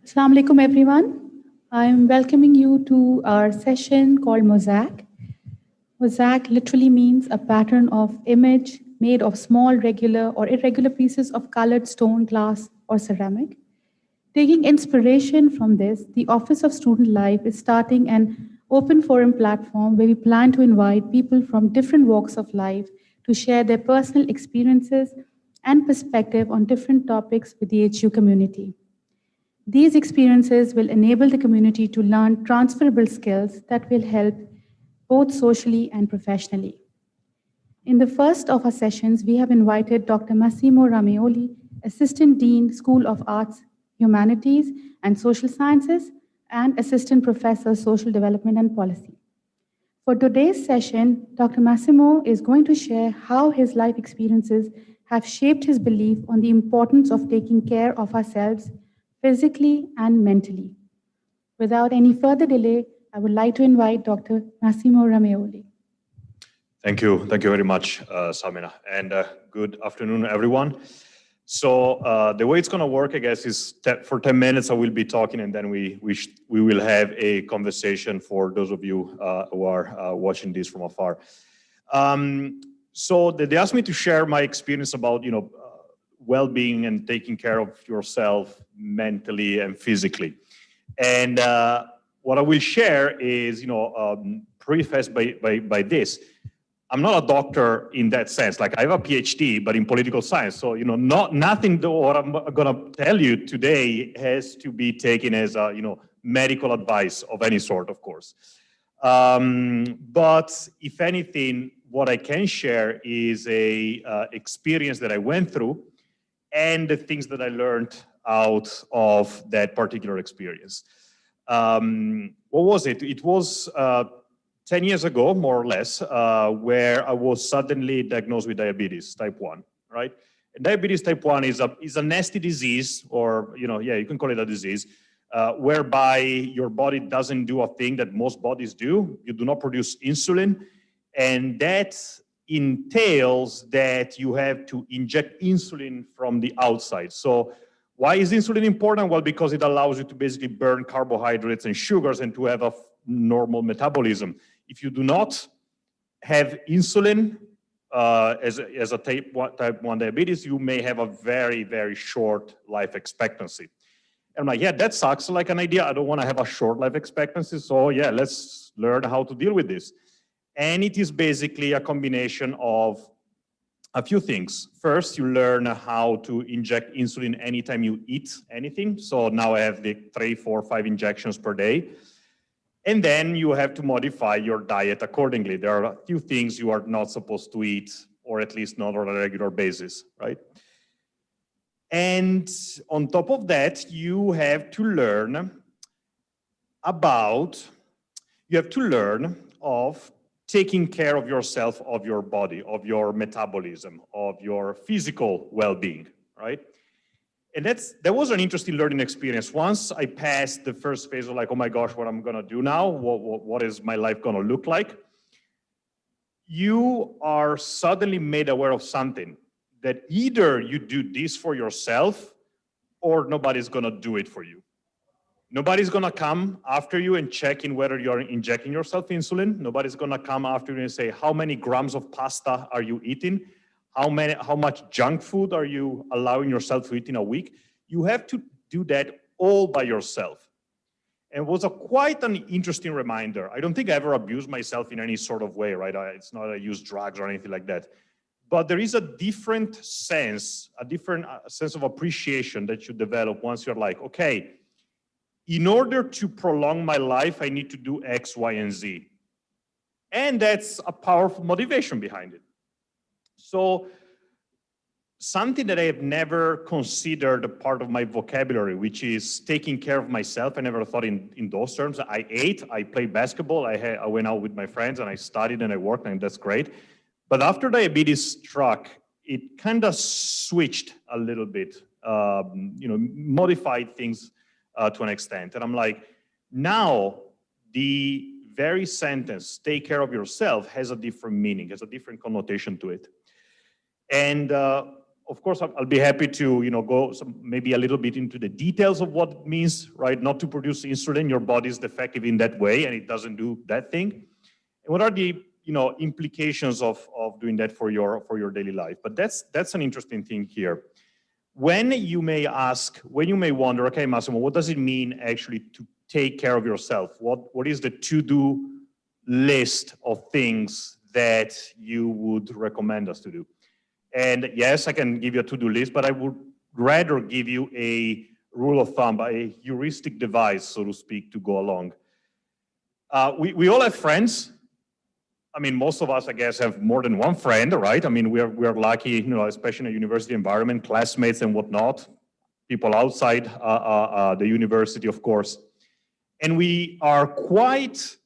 Assalamu alaikum, everyone. I'm welcoming you to our session called Mosaic. Mosaic literally means a pattern of image made of small, regular, or irregular pieces of colored stone, glass, or ceramic. Taking inspiration from this, the Office of Student Life is starting an open forum platform where we plan to invite people from different walks of life to share their personal experiences and perspective on different topics with the HU community. These experiences will enable the community to learn transferable skills that will help both socially and professionally. In the first of our sessions, we have invited Dr. Massimo Rameoli, Assistant Dean, School of Arts, Humanities, and Social Sciences, and Assistant Professor, Social Development and Policy. For today's session, Dr. Massimo is going to share how his life experiences have shaped his belief on the importance of taking care of ourselves physically and mentally. Without any further delay, I would like to invite Dr. Massimo Rameoli. Thank you very much, Samina, and good afternoon, everyone. So the way it's going to work, I guess, is for 10 minutes I will be talking, and then we will have a conversation for those of you who are watching this from afar. So they asked me to share my experience about, well-being and taking care of yourself mentally and physically. And what I will share is, prefaced by this. I'm not a doctor in that sense. Like, I have a PhD, but in political science. So, nothing what I'm going to tell you today has to be taken as medical advice of any sort, of course. But if anything, what I can share is a experience that I went through and the things that I learned out of that particular experience. What was it? It was 10 years ago, more or less, where I was suddenly diagnosed with diabetes type 1, right? And diabetes type 1 is a nasty disease, or, you can call it a disease, whereby your body doesn't do a thing that most bodies do. You do not produce insulin, and that entails that you have to inject insulin from the outside. So why is insulin important? Well, because it allows you to basically burn carbohydrates and sugars and to have a normal metabolism. If you do not have insulin as a type 1 diabetes, you may have a very, very short life expectancy. And I'm like, yeah, that sucks like an idea. I don't want to have a short life expectancy. So yeah, let's learn how to deal with this. And it is basically a combination of a few things. First, you learn how to inject insulin anytime you eat anything. So now I have the 3, 4, 5 injections per day. And then you have to modify your diet accordingly. There are a few things you are not supposed to eat, or at least not on a regular basis, right? And on top of that, you have to learn of taking care of yourself, of your body, of your metabolism, of your physical well-being, right? And that was an interesting learning experience. Once I passed the first phase of like, oh my gosh, what I'm gonna do now? What is my life gonna look like? You are suddenly made aware of something, that either you do this for yourself or nobody's gonna do it for you. Nobody's gonna come after you and check in whether you're injecting yourself insulin. Nobody's gonna come after you and say, how many grams of pasta are you eating? How much junk food are you allowing yourself to eat in a week? You have to do that all by yourself. And it was quite an interesting reminder. I don't think I ever abused myself in any sort of way, right? It's not I use drugs or anything like that. But there is a different sense of appreciation that you develop once you're like, okay, in order to prolong my life, I need to do X, Y, and Z. And that's a powerful motivation behind it. So something that I have never considered a part of my vocabulary, which is taking care of myself. I never thought in those terms. I ate, I played basketball, I went out with my friends, and I studied and I worked, and that's great. But after diabetes struck, it kind of switched a little bit, modified things to an extent. And I'm like, now the very sentence, take care of yourself, has a different meaning, has a different connotation to it. And of course, I'll be happy to, go maybe a little bit into the details of what it means, right? Not to produce insulin, your body is defective in that way, and it doesn't do that thing. And what are the, implications of doing that for your daily life? But that's an interesting thing here. When you may wonder, okay, Massimo, what does it mean actually to take care of yourself? What is the to-do list of things that you would recommend us to do? And yes, I can give you a to-do list, but I would rather give you a rule of thumb, a heuristic device, so to speak, to go along. We all have friends. I mean, most of us, I guess, have more than one friend, right? I mean, we are lucky, especially in a university environment, classmates and whatnot, people outside the university, of course. And we are quite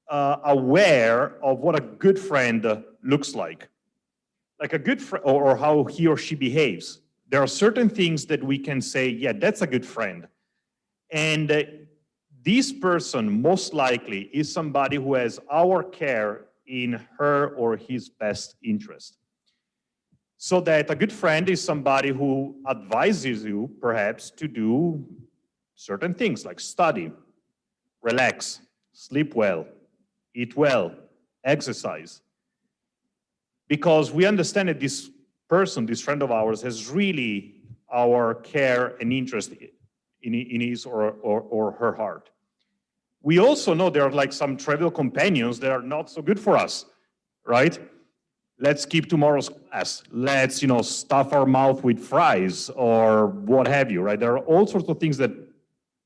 aware of what a good friend looks like a good friend, or how he or she behaves. There are certain things that we can say, yeah, that's a good friend. And this person most likely is somebody who has our care in her or his best interest. So that a good friend is somebody who advises you, perhaps, to do certain things like study, relax, sleep well, eat well, exercise. Because we understand that this person, this friend of ours, has really our care and interest in his or her heart. We also know there are like some trivial companions that are not so good for us, right? Let's keep tomorrow's class. Let's, stuff our mouth with fries or what have you, right? There are all sorts of things that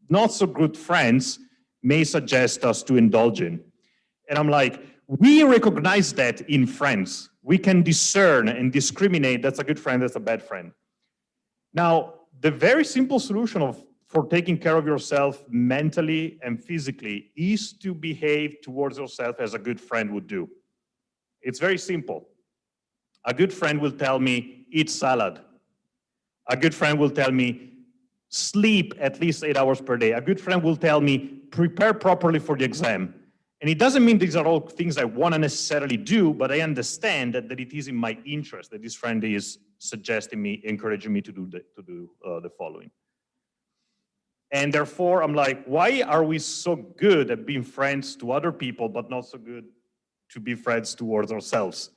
not so good friends may suggest us to indulge in. And I'm like, we recognize that in friends. We can discern and discriminate that's a good friend, that's a bad friend. Now, the very simple solution for taking care of yourself mentally and physically is to behave towards yourself as a good friend would do. It's very simple. A good friend will tell me, eat salad. A good friend will tell me, sleep at least 8 hours per day. A good friend will tell me, prepare properly for the exam. And it doesn't mean these are all things I want to necessarily do, but I understand that it is in my interest that this friend is suggesting me, encouraging me to do the following. And therefore, I'm like, why are we so good at being friends to other people, but not so good to be friends towards ourselves?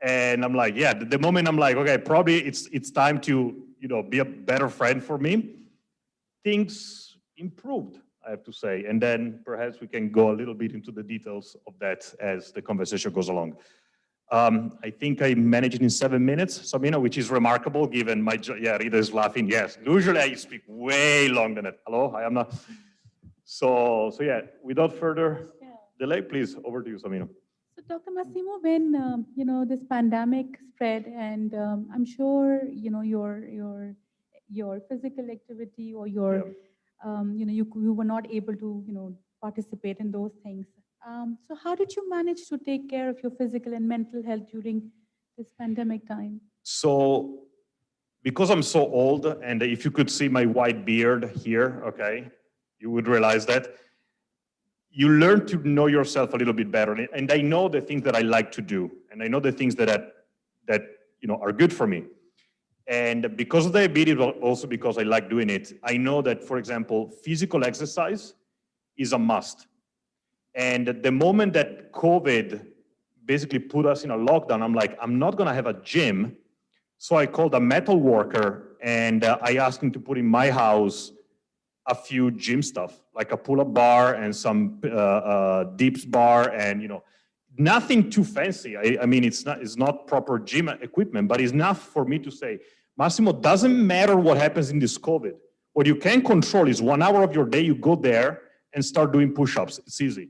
And I'm like, yeah, the moment I'm like, okay, probably it's time to, be a better friend for me, things improved, I have to say. And then perhaps we can go a little bit into the details of that as the conversation goes along. I think I managed it in 7 minutes, Sabina, which is remarkable given my, Rita is laughing, yes. Usually I speak way longer than that. Hello, I am not. So yeah, without further delay, please, over to you, Sabina. So, Dr. Massimo, when this pandemic spread, and I'm sure your physical activity or your you were not able to participate in those things. So, how did you manage to take care of your physical and mental health during this pandemic time? So, because I'm so old, and if you could see my white beard here, okay, you would realize that. You learn to know yourself a little bit better. And I know the things that I like to do. And I know the things that are good for me. And because of diabetes, but also because I like doing it, I know that, for example, physical exercise is a must. And the moment that COVID basically put us in a lockdown, I'm like, I'm not going to have a gym. So I called a metal worker and I asked him to put in my house a few gym stuff, like a pull-up bar and some dips bar, and nothing too fancy. I mean, it's not proper gym equipment, but it's enough for me to say, Massimo, doesn't matter what happens in this COVID. What you can control is 1 hour of your day, you go there and start doing push-ups. It's easy.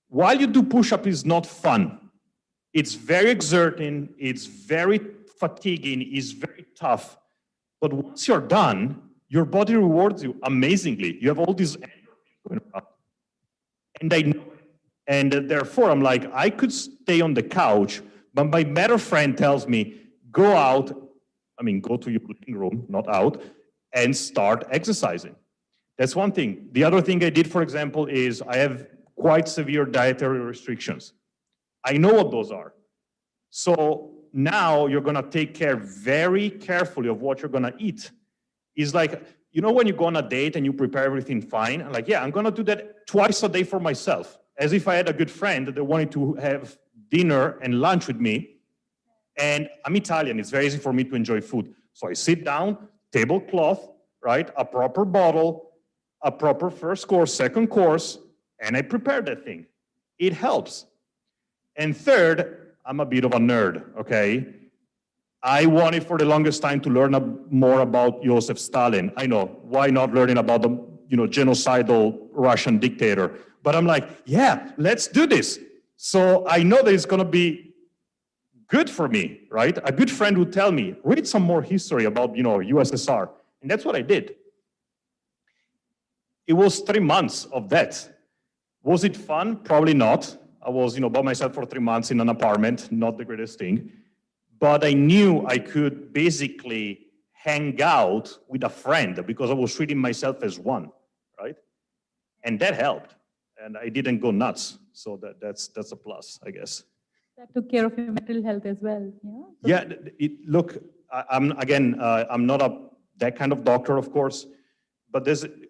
While you do push-up, is not fun. It's very exerting, it's very fatiguing, it's very tough. But once you're done, your body rewards you amazingly. You have all these going around. And I know it. And therefore, I'm like, I could stay on the couch, but my better friend tells me, go out, go to your living room, not out, and start exercising. That's one thing. The other thing I did, for example, is I have quite severe dietary restrictions. I know what those are. So now you're going to take care very carefully of what you're going to eat. It's like, you know, when you go on a date and you prepare everything fine, I'm like, yeah, I'm going to do that twice a day for myself, as if I had a good friend that wanted to have dinner and lunch with me. And I'm Italian. It's very easy for me to enjoy food. So I sit down, tablecloth, right? A proper bottle, a proper first course, second course, and I prepare that thing. It helps. And third, I'm a bit of a nerd, okay? I wanted for the longest time to learn more about Joseph Stalin. I know, why not learning about the genocidal Russian dictator? But I'm like, yeah, let's do this. So I know that it's going to be good for me, right? A good friend would tell me, read some more history about, USSR. And that's what I did. It was 3 months of that. Was it fun? Probably not. I was, by myself for 3 months in an apartment, not the greatest thing. But I knew I could basically hang out with a friend because I was treating myself as one, right? And that helped. And I didn't go nuts. So that's a plus, I guess. That took care of your mental health as well, yeah? Look, I'm not that kind of doctor, of course, but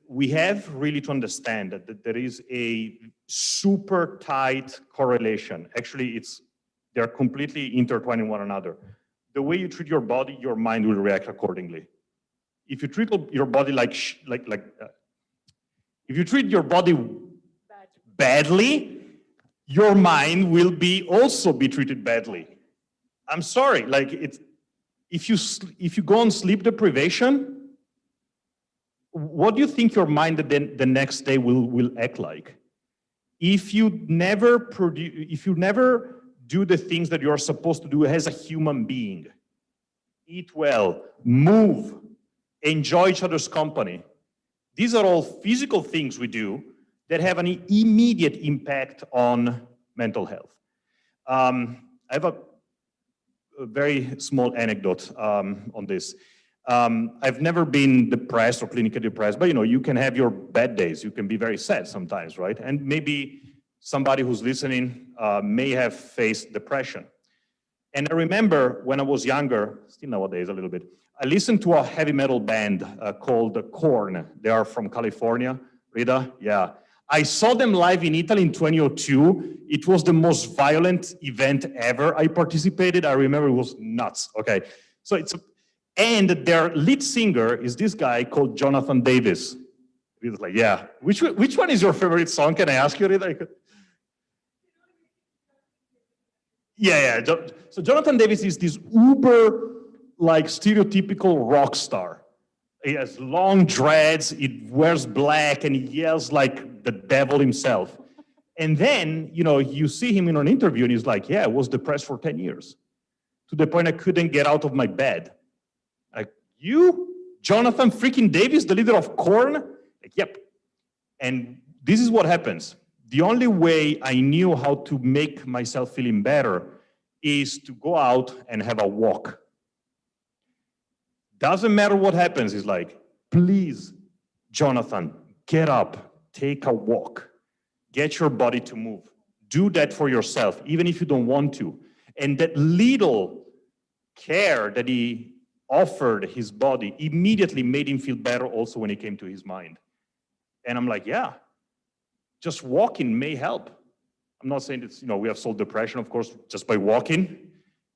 we have really to understand that there is a super tight correlation. Actually, they're completely intertwined in one another. The way you treat your body, your mind will react accordingly. If you treat your body if you treat your body badly, your mind will also be treated badly. I'm sorry, if you go on sleep deprivation, what do you think your mind the next day will act like? If you never do the things that you're supposed to do as a human being, eat well, move, enjoy each other's company. These are all physical things we do that have an immediate impact on mental health. I have a very small anecdote on this. I've never been depressed or clinically depressed, but you can have your bad days. You can be very sad sometimes, right? And maybe somebody who's listening may have faced depression. And I remember when I was younger, still nowadays a little bit, I listened to a heavy metal band called Korn. They are from California. Rita? Yeah. I saw them live in Italy in 2002. It was the most violent event ever I participated. I remember it was nuts, okay? And their lead singer is this guy called Jonathan Davis. He was like, yeah. Which one is your favorite song? Can I ask you, Rita? Yeah. So Jonathan Davis is this uber, stereotypical rock star. He has long dreads, he wears black, and he yells like the devil himself. And then, you see him in an interview, and he's like, yeah, I was depressed for 10 years. To the point I couldn't get out of my bed. Like, you, Jonathan freaking Davis, the leader of Korn? Like, yep. And this is what happens. The only way I knew how to make myself feeling better is to go out and have a walk. Doesn't matter what happens. It's like, please, Jonathan, get up, take a walk, get your body to move. Do that for yourself, even if you don't want to. And that little care that he offered his body immediately made him feel better also when it came to his mind. And I'm like, yeah, just walking may help. I'm not saying it's, we have solved depression, of course, just by walking.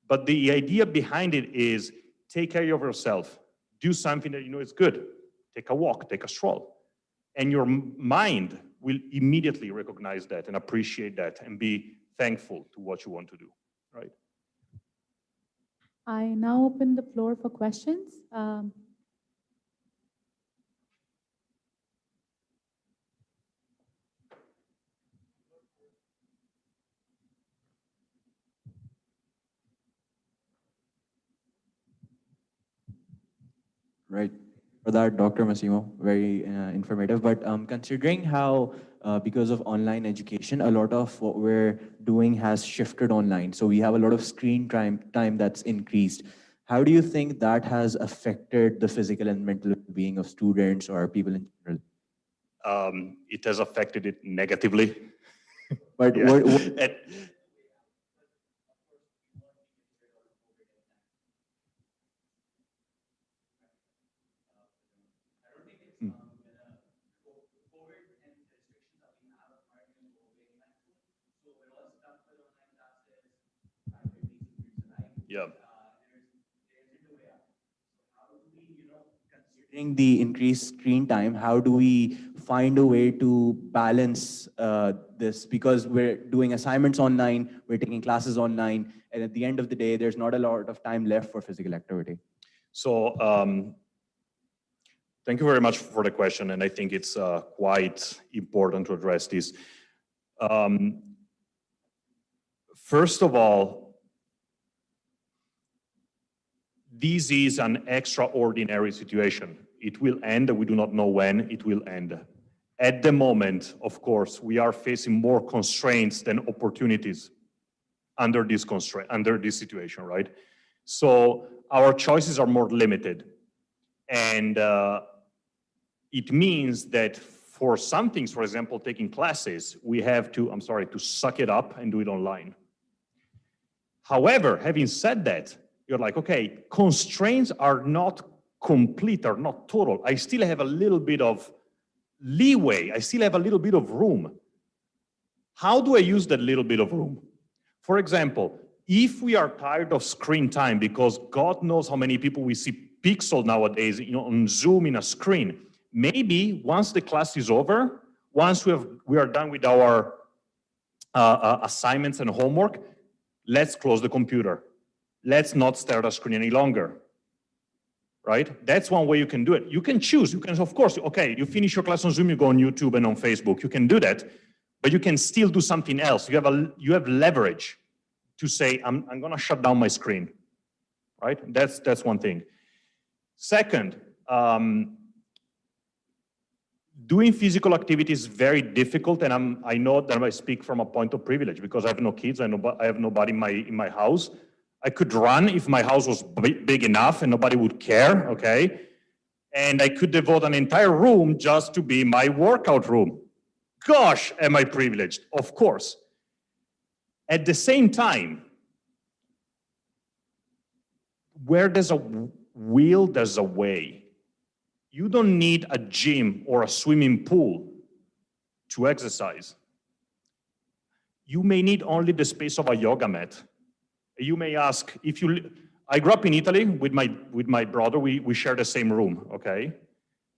But the idea behind it is take care of yourself. Do something that you know is good. Take a walk, take a stroll. And your mind will immediately recognize that and appreciate that and be thankful to what you want to do, right? I now open the floor for questions. Right. For that, Dr. Massimo, very informative. But considering how, because of online education, a lot of what we're doing has shifted online. So we have a lot of screen time that's increased. How do you think that has affected the physical and mental being of students or people in general? It has affected it negatively. But Yeah. Yeah. Considering the increased screen time, how do we find a way to balance this? Because we're doing assignments online, we're taking classes online, and at the end of the day, there's not a lot of time left for physical activity. So thank you very much for the question, and I think it's quite important to address this. First of all, this is an extraordinary situation. It will end, we do not know when it will end. At the moment, of course, we are facing more constraints than opportunities under this situation, right? So our choices are more limited. And it means that for some things, for example, taking classes, we have to, to suck it up and do it online. However, having said that, you're like, okay, constraints are not complete, are not total. I still have a little bit of leeway. I still have a little bit of room. How do I use that little bit of room? For example, if we are tired of screen time, because God knows how many people we see pixel nowadays, on Zoom in a screen, maybe once the class is over, once we are done with our assignments and homework, let's close the computer. Let's not stare at a screen any longer, right? That's one way you can do it. You can choose, you can, of course, okay, you finish your class on Zoom, you go on YouTube and on Facebook, you can do that, but you can still do something else. You have leverage to say, I'm gonna shut down my screen, right? That's one thing. Second, doing physical activity is very difficult, and I know that I speak from a point of privilege because I have no kids, I have nobody in my house. I could run if my house was big enough and nobody would care, okay? And I could devote an entire room just to be my workout room. Gosh, am I privileged? Of course. At the same time, where there's a will, there's a way. You don't need a gym or a swimming pool to exercise. You may need only the space of a yoga mat. You may ask, I grew up in Italy with my brother, we share the same room, okay?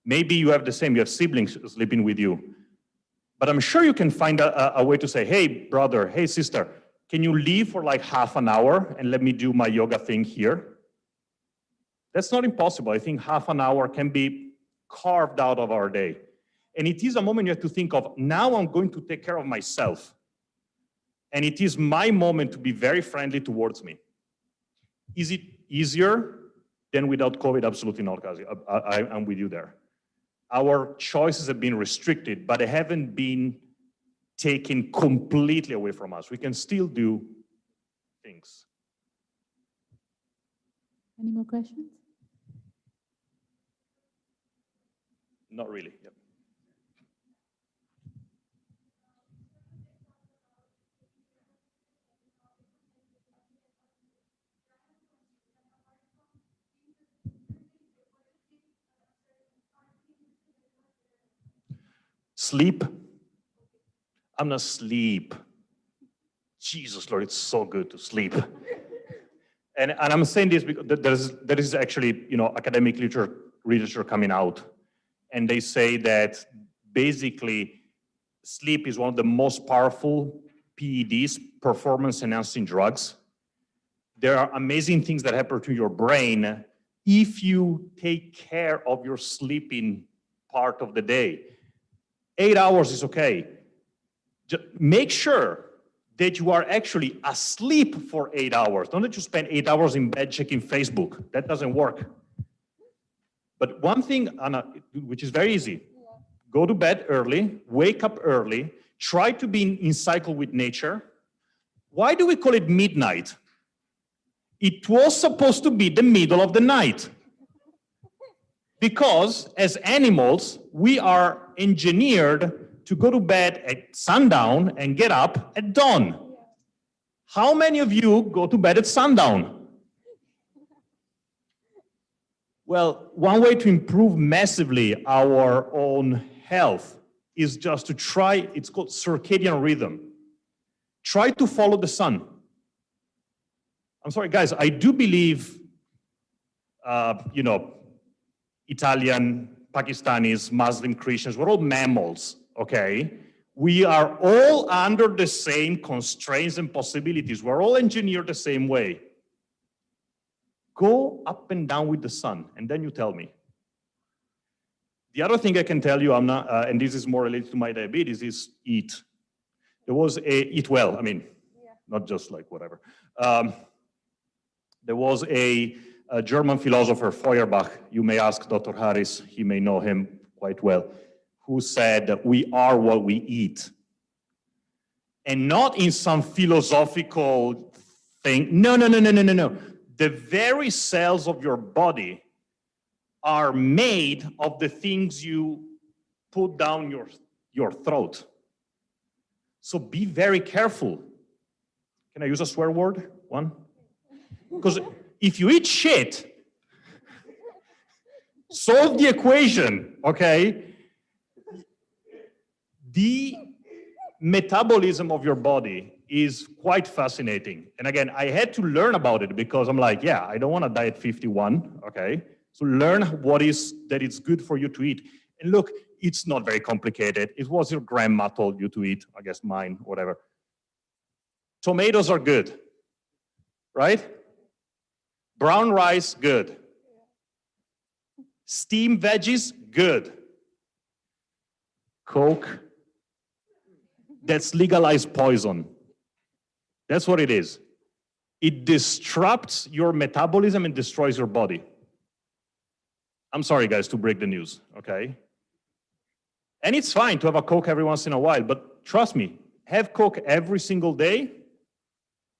Maybe you have siblings sleeping with you. But I'm sure you can find a way to say, hey, brother, hey, sister, can you leave for like half an hour and let me do my yoga thing here? That's not impossible. I think half an hour can be carved out of our day. And it is a moment you have to think of, now I'm going to take care of myself. And it is my moment to be very friendly towards me. Is it easier than without COVID? Absolutely not, Kazi. I'm with you there. Our choices have been restricted, but they haven't been taken completely away from us. We can still do things. Any more questions? Not really. Yep. Sleep. I'm not sleep. Jesus, Lord, it's so good to sleep. And I'm saying this because there is actually, academic literature coming out. And they say that basically sleep is one of the most powerful PEDs, performance-enhancing drugs. There are amazing things that happen to your brain if you take care of your sleeping part of the day. 8 hours is okay. Just make sure that you are actually asleep for 8 hours. Don't let you spend 8 hours in bed checking Facebook. That doesn't work. But one thing, Anna, which is very easy, go to bed early, wake up early, try to be in cycle with nature. Why do we call it midnight? It was supposed to be the middle of the night. Because as animals, we are engineered to go to bed at sundown and get up at dawn. How many of you go to bed at sundown? Well, one way to improve massively our own health is just to try, it's called circadian rhythm. Try to follow the sun. I'm sorry, guys, I do believe, you know, Italian, Pakistanis, Muslim, Christians, we're all mammals, okay? We are all under the same constraints and possibilities. We're all engineered the same way. Go up and down with the sun, and then you tell me. The other thing I can tell you, I'm not, and this is more related to my diabetes, is eat. There was eat well, I mean, not just like whatever. There was a German philosopher, Feuerbach, you may ask Dr. Harris, he may know him quite well, who said that we are what we eat. And not in some philosophical thing, no. The very cells of your body are made of the things you put down your throat. So be very careful. Can I use a swear word? One? Because if you eat shit, solve the equation, okay? The metabolism of your body is quite fascinating. And again, I had to learn about it because I'm like, yeah, I don't want to die at 51, okay? So learn what is that it's good for you to eat. And look, it's not very complicated. It was your grandma told you to eat, I guess mine, whatever. Tomatoes are good, right? Brown rice, good. Steamed veggies, good. Coke, that's legalized poison. That's what it is. It disrupts your metabolism and destroys your body. I'm sorry, guys, to break the news, okay? And it's fine to have a Coke every once in a while, but trust me, have Coke every single day,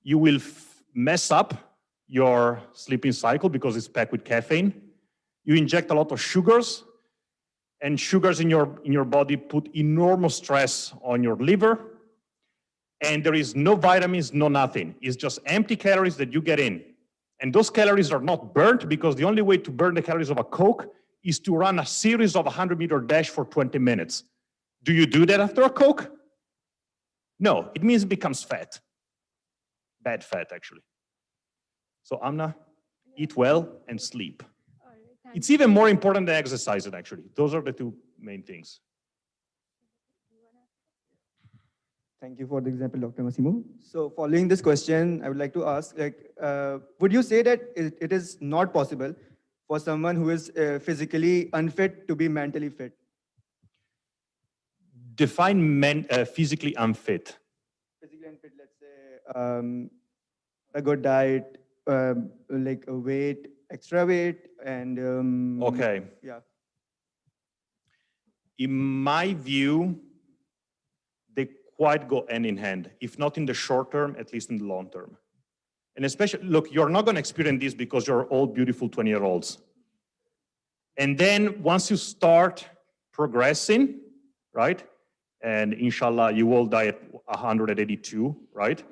you will mess up your sleeping cycle because it's packed with caffeine. You inject a lot of sugars, and sugars in your body put enormous stress on your liver, and there is no vitamins, no nothing. It's just empty calories that you get in. And those calories are not burnt because the only way to burn the calories of a Coke is to run a series of 100-meter dash for 20 minutes. Do you do that after a Coke? No, it means it becomes fat. Bad fat, actually. So Amna, eat well and sleep. It's even more important than exercising, actually. Those are the two main things. Thank you for the example, Dr. Massimo. So following this question, I would like to ask, would you say that it is not possible for someone who is physically unfit to be mentally fit? Define physically unfit. Physically unfit, let's say a good diet, like a weight, extra weight, and okay. Yeah. In my view, they quite go hand in hand, if not in the short term, at least in the long term. And especially, look, you're not going to experience this because you're all beautiful 20-year-olds. And then once you start progressing, right? And inshallah, you will die at 182, right?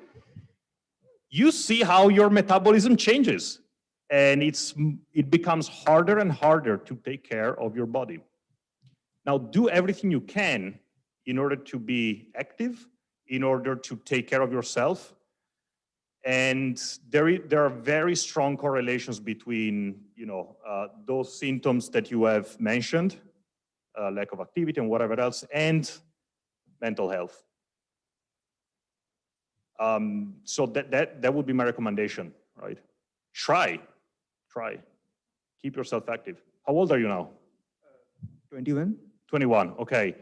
You see how your metabolism changes. And it becomes harder and harder to take care of your body. Now, do everything you can in order to be active, in order to take care of yourself. And there are very strong correlations between, those symptoms that you have mentioned, lack of activity and whatever else, and mental health. So that would be my recommendation, right? Try. Keep yourself active. How old are you now? 21. 21, okay.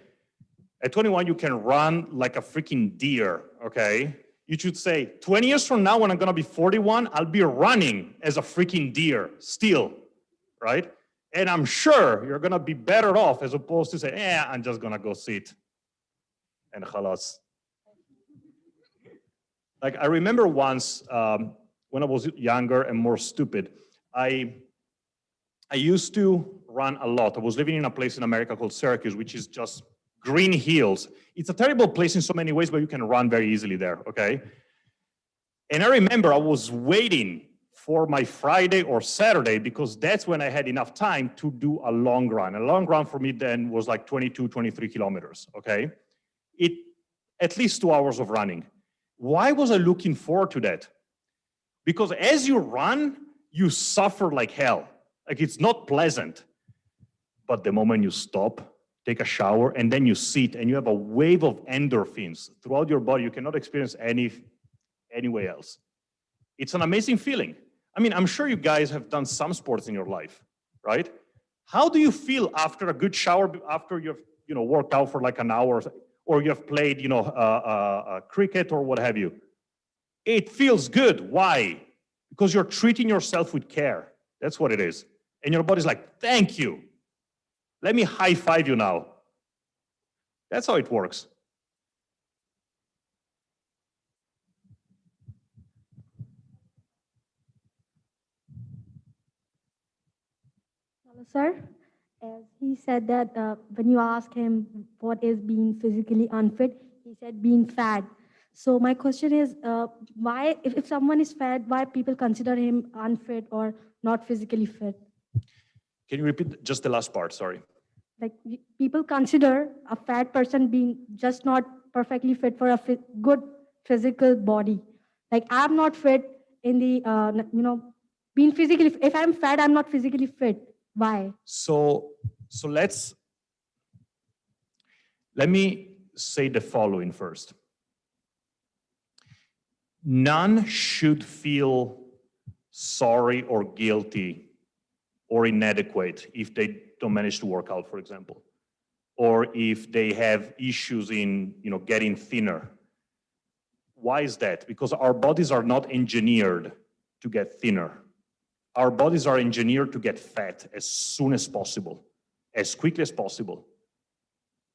At 21, you can run like a freaking deer, okay? You should say, 20 years from now, when I'm gonna be 41, I'll be running as a freaking deer, still, right? And I'm sure you're gonna be better off as opposed to say, I'm just gonna go sit and khalas. Like, I remember once, when I was younger and more stupid, I used to run a lot. I was living in a place in America called Syracuse, which is just green hills. It's a terrible place in so many ways, but you can run very easily there, okay? And I remember I was waiting for my Friday or Saturday because that's when I had enough time to do a long run. A long run for me then was like 22, 23 kilometers, okay? At least 2 hours of running. Why was I looking forward to that? Because as you run, you suffer like hell. Like it's not pleasant. But the moment you stop, take a shower, and then you sit and you have a wave of endorphins throughout your body, you cannot experience anywhere else. It's an amazing feeling. I mean, I'm sure you guys have done some sports in your life, right? How do you feel after a good shower, after you've worked out for like an hour, or you have played cricket or what have you? It feels good. Why? Because you're treating yourself with care. That's what it is. And your body's like, thank you. Let me high five you now. That's how it works. Hello, sir. As he said that when you ask him what is being physically unfit, he said being fat. So my question is, why, if someone is fat, why people consider him unfit or not physically fit? Can you repeat just the last part? Sorry. Like people consider a fat person being just not perfectly fit for a good physical body. Like I'm not fit in the, being physically, if I'm fat, I'm not physically fit. Why? So let me say the following first. None should feel sorry or guilty or inadequate if they don't manage to work out, for example, or if they have issues in getting thinner. Why is that? Because our bodies are not engineered to get thinner. Our bodies are engineered to get fat as soon as possible, as quickly as possible.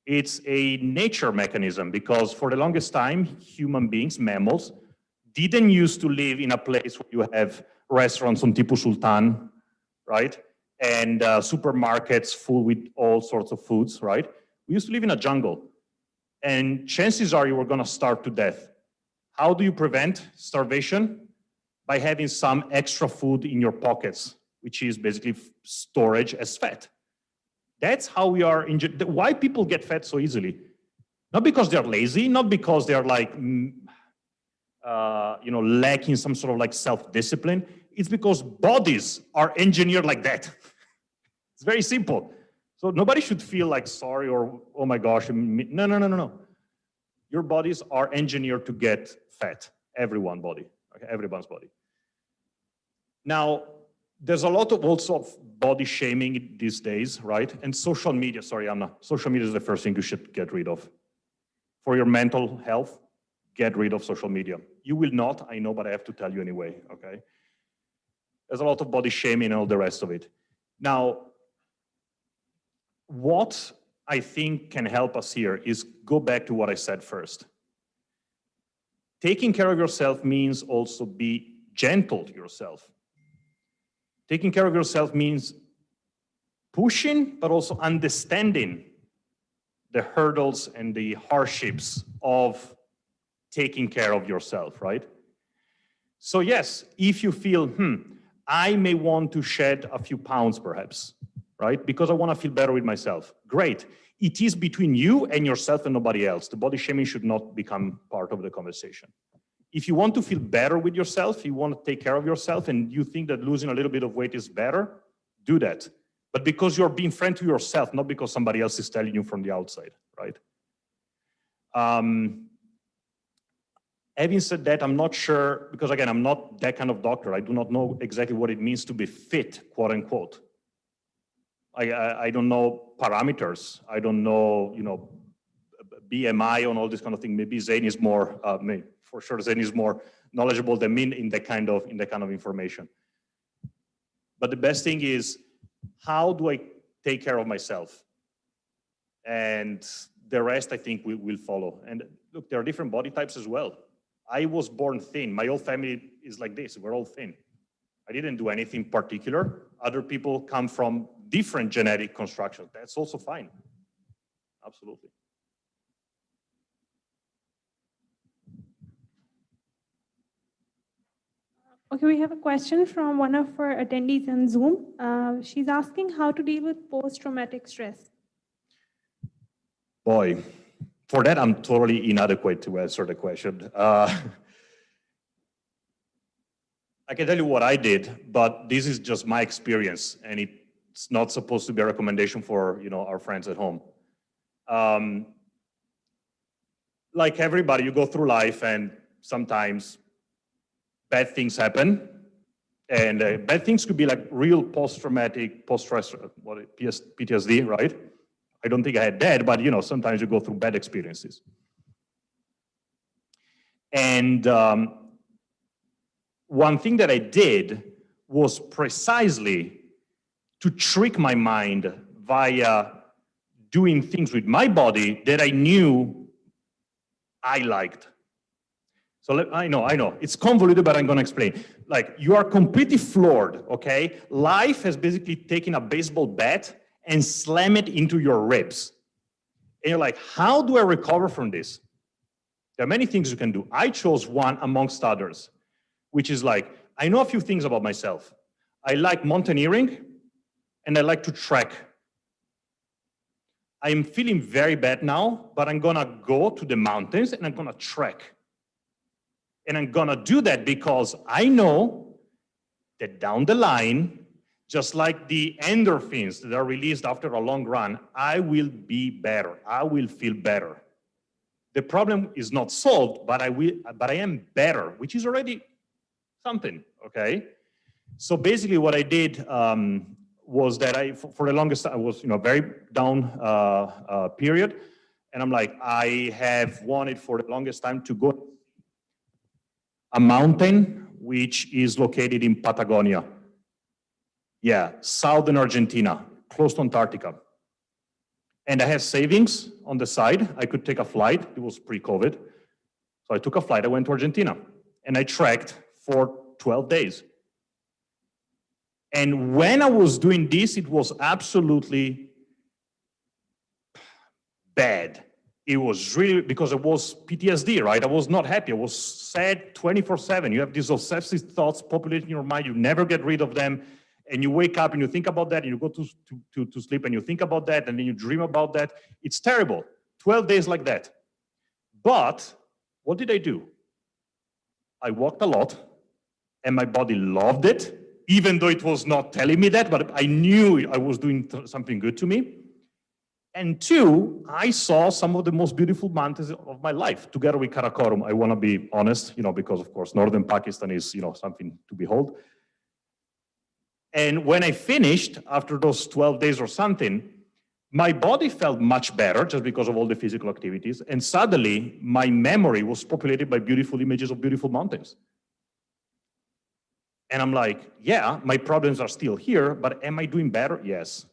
It's a nature mechanism because for the longest time, human beings, mammals, didn't used to live in a place where you have restaurants on Tipu Sultan, right? And supermarkets full with all sorts of foods, right? We used to live in a jungle. And chances are you were gonna starve to death. How do you prevent starvation? By having some extra food in your pockets, which is basically storage as fat. That's how we are injured. Why people get fat so easily? Not because they're lazy, not because they're like, lacking some sort of like self-discipline. It's because bodies are engineered like that. It's very simple. So nobody should feel like sorry or, oh my gosh, no. Your bodies are engineered to get fat, everyone's body. Now, there's a lot of also of body shaming these days, right? And social media, sorry, Anna, social media is the first thing you should get rid of. For your mental health, get rid of social media. You will not, I know, but I have to tell you anyway, okay? There's a lot of body shaming and all the rest of it. Now, what I think can help us here is go back to what I said first. Taking care of yourself means also be gentle to yourself. Taking care of yourself means pushing, but also understanding the hurdles and the hardships of taking care of yourself, right? So yes, if you feel, I may want to shed a few pounds perhaps, right? Because I want to feel better with myself. Great. It is between you and yourself and nobody else. The body shaming should not become part of the conversation. If you want to feel better with yourself, you want to take care of yourself, and you think that losing a little bit of weight is better, do that. But because you're being friend to yourself, not because somebody else is telling you from the outside, right? Having said that, I'm not sure, because again, I'm not that kind of doctor. I do not know exactly what it means to be fit, quote unquote. I don't know parameters. I don't know, BMI and all this kind of thing. Maybe Zane is more, for sure Zane is more knowledgeable than me in that kind of information. But the best thing is, how do I take care of myself? And the rest, I think, will follow. And look, there are different body types as well. I was born thin. My whole family is like this. We're all thin. I didn't do anything particular. Other people come from different genetic constructions. That's also fine. Absolutely. Okay, we have a question from one of our attendees on Zoom. She's asking how to deal with post-traumatic stress. Boy, for that, I'm totally inadequate to answer the question. I can tell you what I did, but this is just my experience, and it's not supposed to be a recommendation for our friends at home. Like everybody, you go through life, and sometimes bad things happen, and bad things could be like real post-traumatic, post-stress, PTSD, right? I don't think I had that, but sometimes you go through bad experiences. And one thing that I did was precisely to trick my mind via doing things with my body that I knew I liked. So I know, it's convoluted, but I'm gonna explain. Like, you are completely floored, okay? Life has basically taken a baseball bat and slammed it into your ribs. And you're like, how do I recover from this? There are many things you can do. I chose one amongst others, which is like, I know a few things about myself. I like mountaineering, and I like to trek. I'm feeling very bad now, but I'm gonna go to the mountains and I'm gonna trek. And I'm gonna do that because I know that down the line, just like the endorphins that are released after a long run, I will be better. I will feel better. The problem is not solved, but I am better, which is already something, okay? So basically what I did was that for the longest time, I was very down period. And I'm like, I have wanted for the longest time to go a mountain which is located in Patagonia. Yeah, southern Argentina, close to Antarctica. And I have savings on the side. I could take a flight. It was pre-COVID. So I took a flight. I went to Argentina. And I trekked for 12 days. And when I was doing this, it was absolutely bad. It was really, because it was PTSD, right? I was not happy. I was sad 24/7. You have these obsessive thoughts populating your mind. You never get rid of them. And you wake up and you think about that, and you go to sleep and you think about that, and then you dream about that. It's terrible. 12 days like that. But what did I do? I walked a lot, and my body loved it, even though it was not telling me that, but I knew I was doing something good to me. And two, I saw some of the most beautiful mountains of my life, together with Karakoram. I want to be honest, because of course, northern Pakistan is, something to behold. And when I finished, after those 12 days or something, my body felt much better just because of all the physical activities. And suddenly, my memory was populated by beautiful images of beautiful mountains. And I'm like, yeah, my problems are still here, but am I doing better? Yes.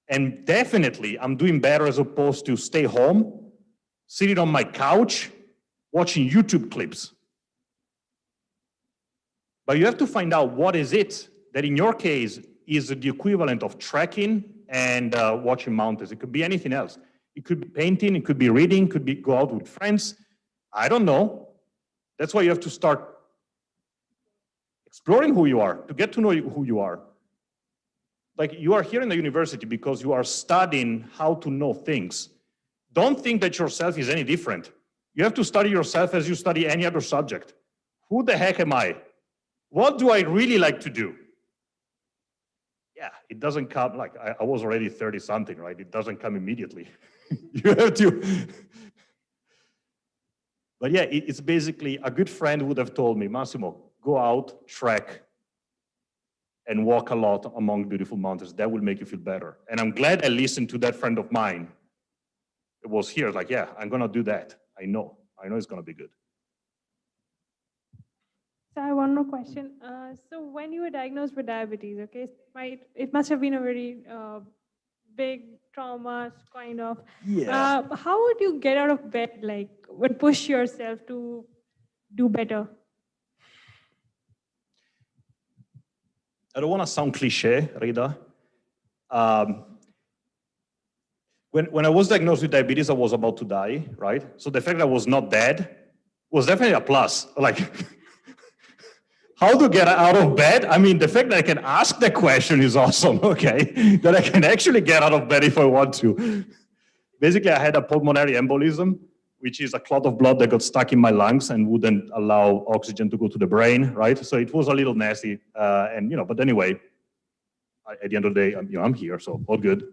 And definitely, I'm doing better as opposed to stay home, sitting on my couch, watching YouTube clips. But you have to find out what is it that in your case is the equivalent of trekking and watching mountains. It could be anything else. It could be painting, it could be reading, it could be go out with friends. I don't know. That's why you have to start exploring who you are, to get to know who you are. Like, you are here in the university because you are studying how to know things. Don't think that yourself is any different. You have to study yourself as you study any other subject. Who the heck am I? What do I really like to do? Yeah, it doesn't come, like, I was already 30-something, right? It doesn't come immediately. You have to. But yeah, it's basically, a good friend would have told me, Massimo, go out, trek, and walk a lot among beautiful mountains. That will make you feel better. And I'm glad I listened to that friend of mine. It was here, like, yeah, I'm gonna do that. I know it's gonna be good. So I have one more question. So when you were diagnosed with diabetes, okay, it must have been a very big trauma, kind of. Yeah. How would you get out of bed, like, would push yourself to do better? I don't want to sound cliche, Rita. When I was diagnosed with diabetes, I was about to die, right? So the fact that I was not dead was definitely a plus. Like, how to get out of bed? I mean, the fact that I can ask the question is awesome, okay? That I can actually get out of bed if I want to. basically I had a pulmonary embolism, which is a clot of blood that got stuck in my lungs and wouldn't allow oxygen to go to the brain, right? So it was a little nasty, but anyway, at the end of the day, I'm here, so all good.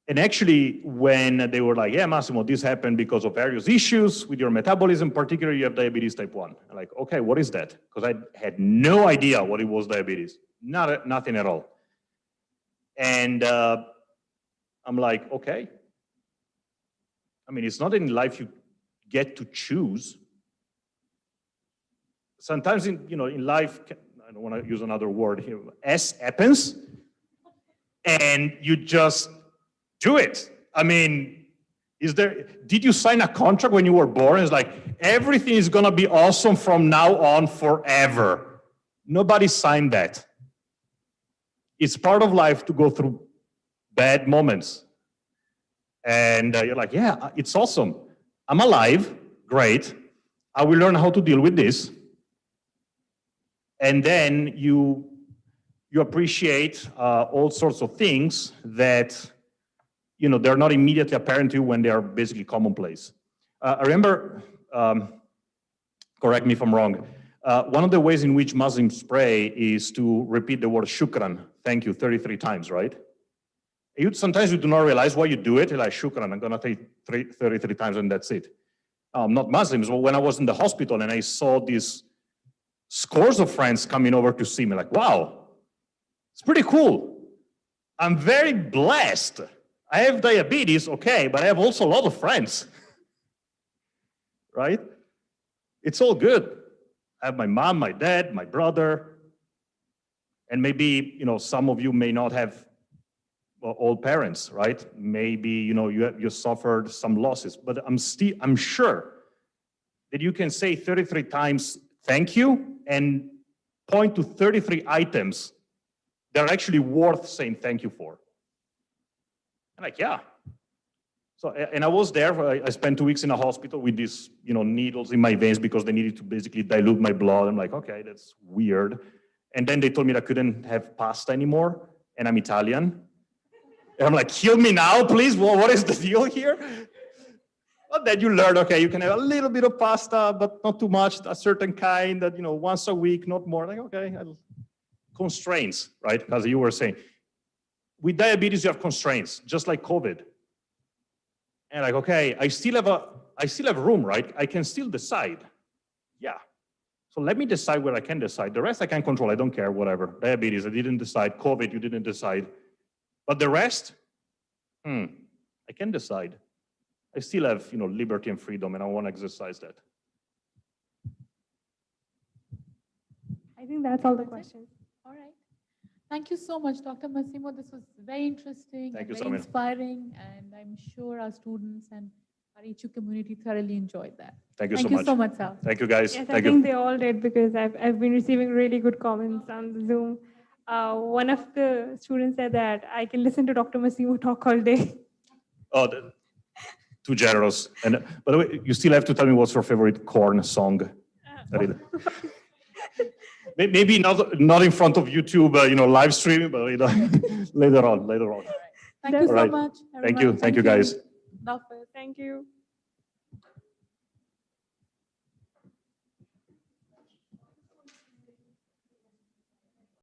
And actually, when they were like, yeah, Massimo, this happened because of various issues with your metabolism, particularly you have diabetes type 1. I'm like, okay, what is that? Because I had no idea what it was diabetes, nothing at all. And I'm like, okay. I mean, it's not in life you get to choose. Sometimes in life, I don't want to use another word here, S happens, and you just do it. I mean, did you sign a contract when you were born? It's like, everything is gonna be awesome from now on forever. Nobody signed that. It's part of life to go through bad moments. And you're like, yeah, it's awesome. I'm alive, great. I will learn how to deal with this. And then you appreciate all sorts of things that, they're not immediately apparent to you when they are basically commonplace. I remember, correct me if I'm wrong, one of the ways in which Muslims pray is to repeat the word shukran, thank you, 33 times, right? Sometimes you do not realize why you do it. You're like, shukran, I'm gonna say 33 times and that's it. Not Muslims, but when I was in the hospital and I saw these scores of friends coming over to see me, like, wow, it's pretty cool. I'm very blessed. I have diabetes, okay, but I have also a lot of friends, right? It's all good. I have my mom, my dad, my brother, and maybe, some of you may not have all parents, right? Maybe, you suffered some losses, but I'm sure that you can say 33 times thank you and point to 33 items that are actually worth saying thank you for. I'm like, yeah. So, and I was there, I spent 2 weeks in a hospital with these, needles in my veins because they needed to basically dilute my blood. I'm like, okay, that's weird. And then they told me that I couldn't have pasta anymore, and I'm Italian. And I'm like, kill me now, please. Well, what is the deal here? But then you learn, okay, you can have a little bit of pasta, but not too much, a certain kind that, once a week, not more. Like, okay, constraints, right? As you were saying. With diabetes, you have constraints, just like COVID. And like, okay, I still have room, right? I can still decide. Yeah. So let me decide what I can decide. The rest I can control. I don't care, whatever. Diabetes, I didn't decide. COVID, you didn't decide. But the rest, I can decide. I still have, liberty and freedom, and I want to exercise that. I think that's all the questions. All right. Thank you so much, Dr. Massimo. This was very interesting Thank and you, very Samir. inspiring, and I'm sure our students and our HU community thoroughly enjoyed that. Thank you Thank so you much. so much, Sal. Thank you, guys. Yes, I Thank think you. they all did because I've been receiving really good comments on the Zoom. One of the students said that I can listen to Dr. Massimo talk all day. Oh, too generous. And by the way, you still have to tell me what's your favorite corn song. Maybe not in front of YouTube, live streaming, but later on. Thank you so All right. much. Thank you, everyone. guys. Love it. Thank you.